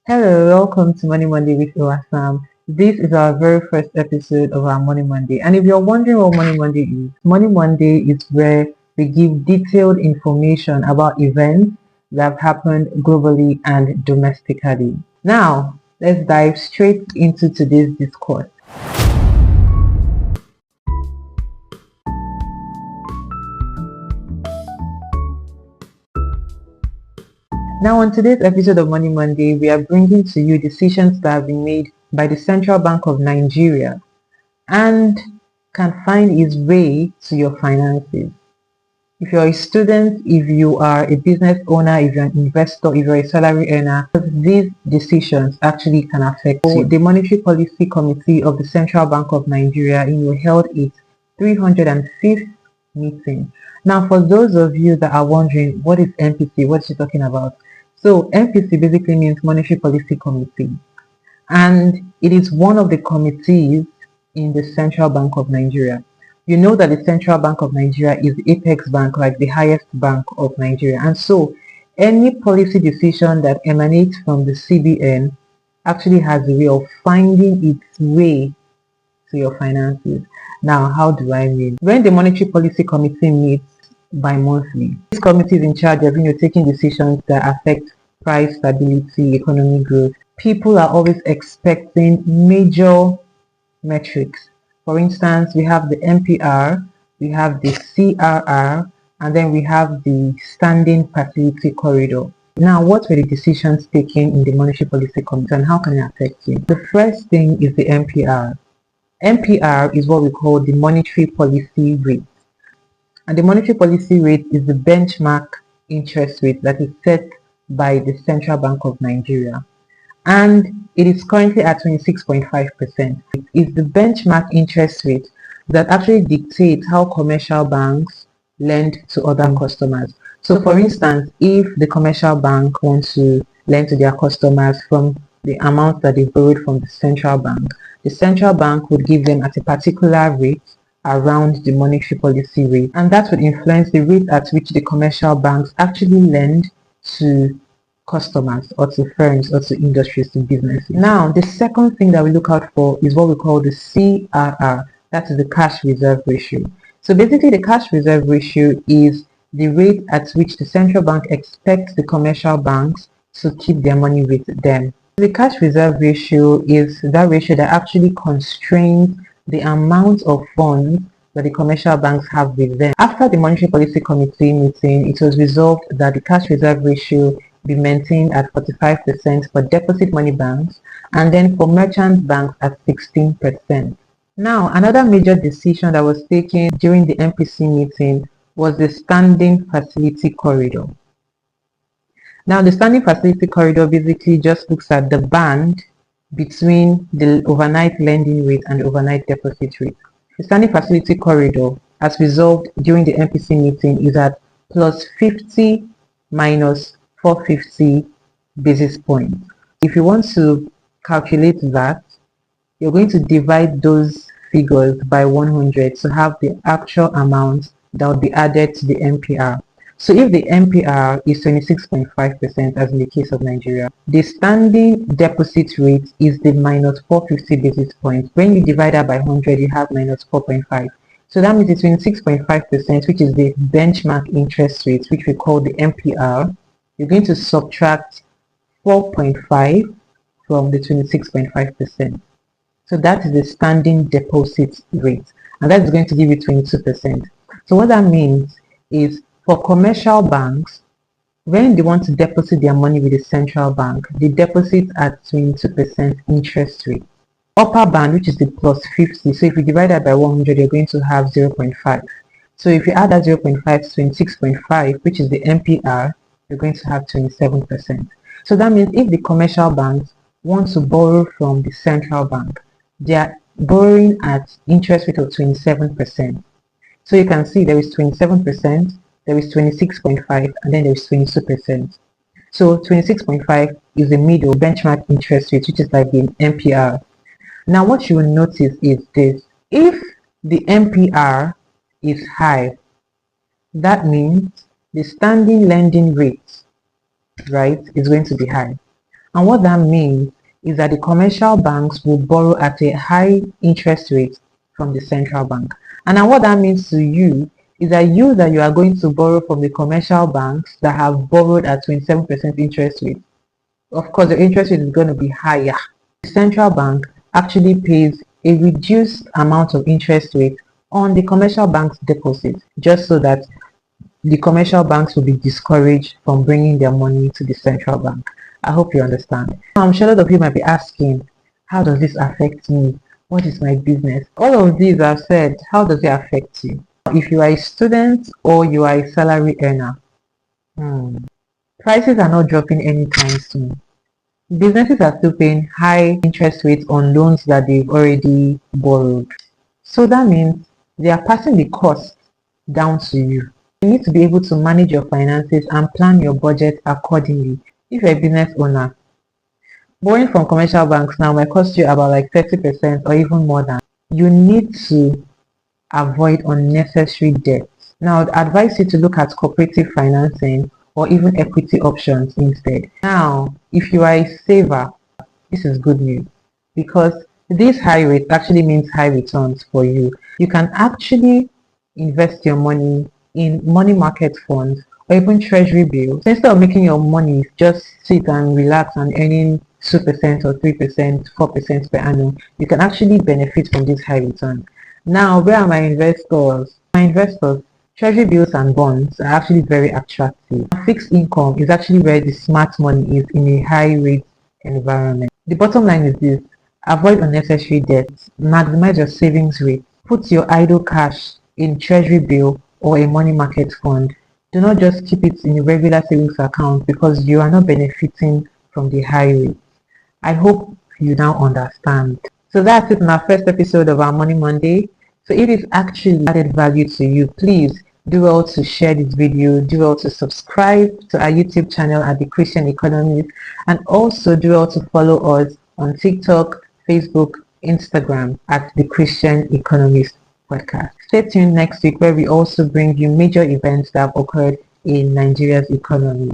Hello, welcome to Money Monday with Sam. This is our very first episode of our Money Monday. And if you're wondering what Money Monday is where we give detailed information about events that have happened globally and domestically. Now, let's dive straight into today's discourse. Now, on today's episode of Money Monday, we are bringing to you decisions that have been made by the Central Bank of Nigeria and can find its way to your finances. If you're a student, if you are a business owner, if you're an investor, if you're a salary earner, these decisions actually can affect you. The Monetary Policy Committee of the Central Bank of Nigeria held its 305th meeting. Now, for those of you that are wondering, what is MPC? What is she talking about? So MPC basically means Monetary Policy Committee, and it is one of the committees in the Central Bank of Nigeria. You know that the Central Bank of Nigeria is the apex bank, like the highest bank of Nigeria. And so any policy decision that emanates from the CBN actually has a way of finding its way to your finances. Now, how do I mean? When the Monetary Policy Committee meets bi-monthly, this committee is in charge of taking decisions that affect price stability, economic growth. People are always expecting major metrics. For instance, we have the MPR, we have the CRR, and then we have the standing facility corridor. Now, what were the decisions taken in the Monetary Policy Committee and how can it affect you? The first thing is the MPR. MPR is what we call the monetary policy rate. And the monetary policy rate is the benchmark interest rate that is set by the Central Bank of Nigeria. And it is currently at 26.5%. It is the benchmark interest rate that actually dictates how commercial banks lend to other customers. So for instance, if the commercial bank wants to lend to their customers from the amount that they borrowed from the central bank would give them at a particular rate around the monetary policy rate, and that would influence the rate at which the commercial banks actually lend to customers or to firms or to industries, to businesses. Now, the second thing that we look out for is what we call the CRR, that is the cash reserve ratio. So basically the cash reserve ratio is the rate at which the central bank expects the commercial banks to keep their money with them. The cash reserve ratio is that ratio that actually constrains the amount of funds that the commercial banks have with them. After the Monetary Policy Committee meeting, it was resolved that the cash reserve ratio be maintained at 45% for deposit money banks and then for merchant banks at 16%. Now, another major decision that was taken during the MPC meeting was the standing facility corridor. Now, the standing facility corridor basically just looks at the band between the overnight lending rate and the overnight deposit rate. The standing facility corridor, as resolved during the MPC meeting, is at plus 50 minus 450 basis points. If you want to calculate that, you're going to divide those figures by 100 to have the actual amount that will be added to the MPR. So if the MPR is 26.5%, as in the case of Nigeria, the standing deposit rate is the minus 450 basis points. When you divide that by 100, you have minus 4.5. So that means it's 26.5%, which is the benchmark interest rate, which we call the MPR. You're going to subtract 4.5 from the 26.5%. So that is the standing deposit rate, and that's going to give you 22%. So what that means is, for commercial banks, when they want to deposit their money with the central bank, they deposit at 22% interest rate. Upper band, which is the plus 50, so if you divide that by 100, you're going to have 0.5. So if you add that 0.5 to 26.5, which is the MPR, you're going to have 27%. So that means if the commercial banks want to borrow from the central bank, they are borrowing at interest rate of 27%. So you can see there is 27%, there is 26.5, and then there is 22%. So 26.5 is the middle benchmark interest rate, which is like the MPR. Now what you will notice is this: if the MPR is high, that means the standing lending rate, right, is going to be high. And what that means is that the commercial banks will borrow at a high interest rate from the central bank. And then what that means to you is that you are going to borrow from the commercial banks that have borrowed at 27% interest rate. Of course, the interest rate is going to be higher. The central bank actually pays a reduced amount of interest rate on the commercial bank's deposits, just so that the commercial banks will be discouraged from bringing their money to the central bank. I hope you understand. I'm sure a lot of you might be asking, how does this affect me? What is my business? All of these are said, how does it affect you? If you are a student or you are a salary earner, prices are not dropping anytime soon. Businesses are still paying high interest rates on loans that they've already borrowed. So that means they are passing the cost down to you. You need to be able to manage your finances and plan your budget accordingly. If you're a business owner, borrowing from commercial banks now might cost you about like 30% or even more than. You need to avoid unnecessary debt. Now, I'd advise you to look at cooperative financing or even equity options instead. Now, if you are a saver, this is good news because this high rate actually means high returns for you. You can actually invest your money in money market funds or even treasury bills. So instead of making your money just sit and relax and earning 2% or 3%, 4% per annum, you can actually benefit from this high return. Now, where are my investors? My investors, treasury bills and bonds are actually very attractive. Fixed income is actually where the smart money is in a high rate environment. The bottom line is this: avoid unnecessary debt, maximize your savings rate, put your idle cash in treasury bill or a money market fund. Do not just keep it in a regular savings account because you are not benefiting from the high rate. I hope you now understand. So that's it in our first episode of our Money Monday. So if it's actually added value to you, please do well to share this video, do well to subscribe to our YouTube channel at The Christian Economist, and also do well to follow us on TikTok, Facebook, Instagram at The Christian Economist Podcast. Stay tuned next week where we also bring you major events that have occurred in Nigeria's economy.